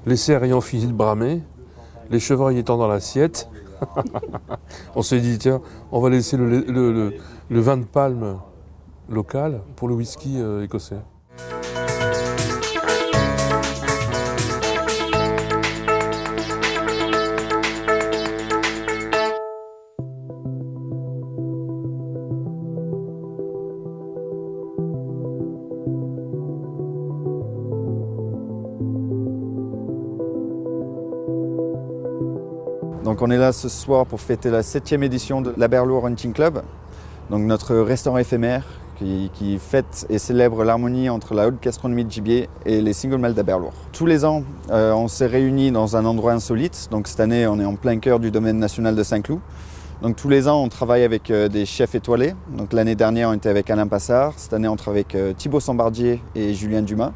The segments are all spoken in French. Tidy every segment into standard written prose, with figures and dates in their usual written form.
Les cerfs ayant fini de bramer, les chevreuils étant dans l'assiette, on s'est dit tiens, on va laisser le vin de palme local pour le whisky écossais. Donc on est là ce soir pour fêter la 7e édition de l'Aberlour Hunting Club, donc notre restaurant éphémère qui fête et célèbre l'harmonie entre la haute gastronomie de gibier et les single malt d'Aberlour. Tous les ans, on s'est réunis dans un endroit insolite, donc cette année on est en plein cœur du domaine national de Saint-Cloud. Donc tous les ans on travaille avec des chefs étoilés, donc l'année dernière on était avec Alain Passard, cette année on travaille avec Thibaut Sambardier et Julien Dumas.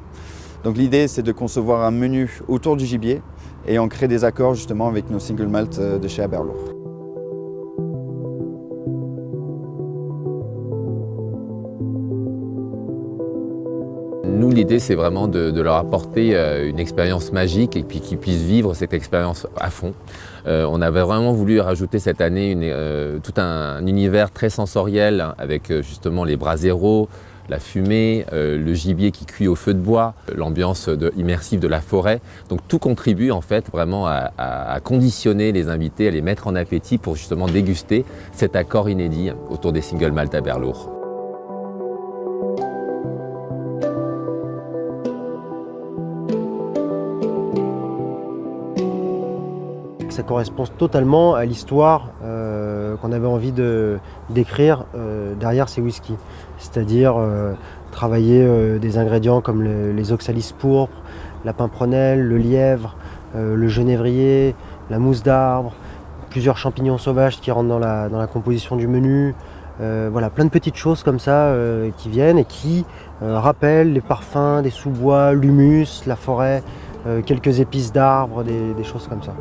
Donc l'idée c'est de concevoir un menu autour du gibier et on crée des accords justement avec nos single malt de chez Aberlour. Nous, l'idée, c'est vraiment de leur apporter une expérience magique et puis qu'ils puissent vivre cette expérience à fond. On avait vraiment voulu rajouter cette année tout un univers très sensoriel avec justement les braseros, la fumée, le gibier qui cuit au feu de bois, l'ambiance immersive de la forêt. Donc tout contribue en fait vraiment à conditionner les invités, à les mettre en appétit pour justement déguster cet accord inédit autour des single malt Aberlour. Ça correspond totalement à l'histoire qu'on avait envie d'écrire derrière ces whiskies. C'est-à-dire travailler des ingrédients comme les oxalis pourpres, la pimprenelle, le lièvre, le genévrier, la mousse d'arbre, plusieurs champignons sauvages qui rentrent dans la composition du menu. Voilà, plein de petites choses comme ça qui viennent et qui rappellent les parfums des sous-bois, l'humus, la forêt, quelques épices d'arbres, des choses comme ça.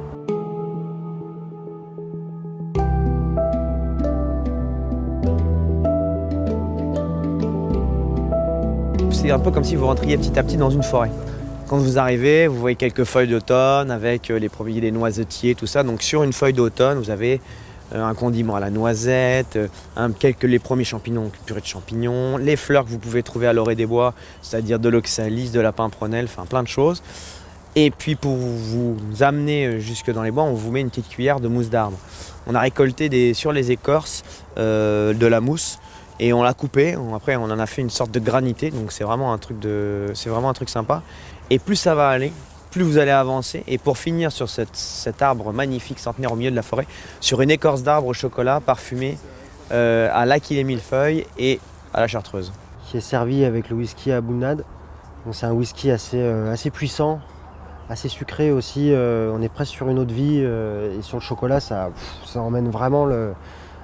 C'est un peu comme si vous rentriez petit à petit dans une forêt. Quand vous arrivez, vous voyez quelques feuilles d'automne avec les premiers des noisetiers, tout ça. Donc sur une feuille d'automne, vous avez un condiment à la noisette, les premiers champignons, purée de champignons, les fleurs que vous pouvez trouver à l'orée des bois, c'est-à-dire de l'oxalis, de la pimprenelle, enfin plein de choses. Et puis pour vous amener jusque dans les bois, on vous met une petite cuillère de mousse d'arbre. On a récolté sur les écorces de la mousse. Et on l'a coupé, après on en a fait une sorte de granité, donc c'est vraiment un truc sympa. Et plus ça va aller, plus vous allez avancer. Et pour finir sur cet arbre magnifique centenaire au milieu de la forêt, sur une écorce d'arbre au chocolat parfumée à l'aquil et millefeuille et à la chartreuse. Qui est servi avec le whisky à Bunad. Donc c'est un whisky assez puissant, assez sucré aussi. On est presque sur une eau de vie et sur le chocolat, ça emmène vraiment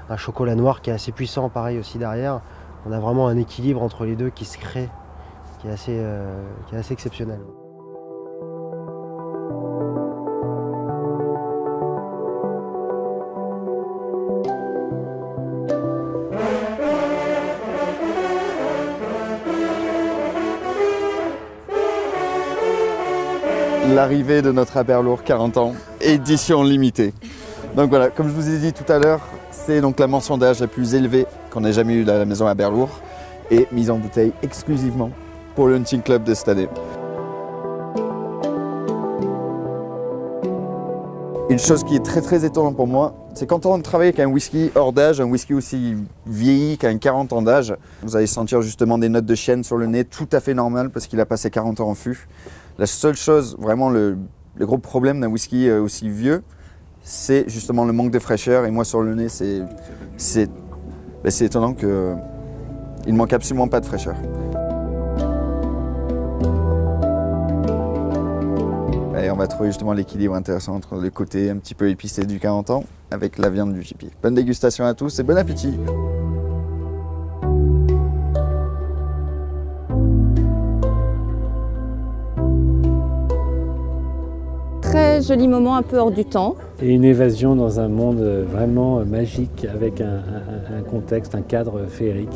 un chocolat noir qui est assez puissant, pareil aussi derrière. On a vraiment un équilibre entre les deux qui se crée, qui est assez exceptionnel. L'arrivée de notre Aberlour 40 ans, édition limitée. Donc voilà, comme je vous ai dit tout à l'heure, c'est donc la mention d'âge la plus élevée qu'on ait jamais eue à la maison Aberlour et mise en bouteille exclusivement pour le Hunting Club de cette année. Une chose qui est très étonnante pour moi, c'est quand on travaille avec un whisky hors d'âge, un whisky aussi vieilli qu'un 40 ans d'âge, vous allez sentir justement des notes de chêne sur le nez, tout à fait normal parce qu'il a passé 40 ans en fût. La seule chose, vraiment le gros problème d'un whisky aussi vieux, c'est justement le manque de fraîcheur. Et moi, sur le nez, c'est étonnant qu'il ne manque absolument pas de fraîcheur. Et on va trouver justement l'équilibre intéressant entre le côté un petit peu épicé du 40 ans avec la viande du gibier. Bonne dégustation à tous et bon appétit! Très joli moment un peu hors du temps. Et une évasion dans un monde vraiment magique avec un contexte, un cadre féerique.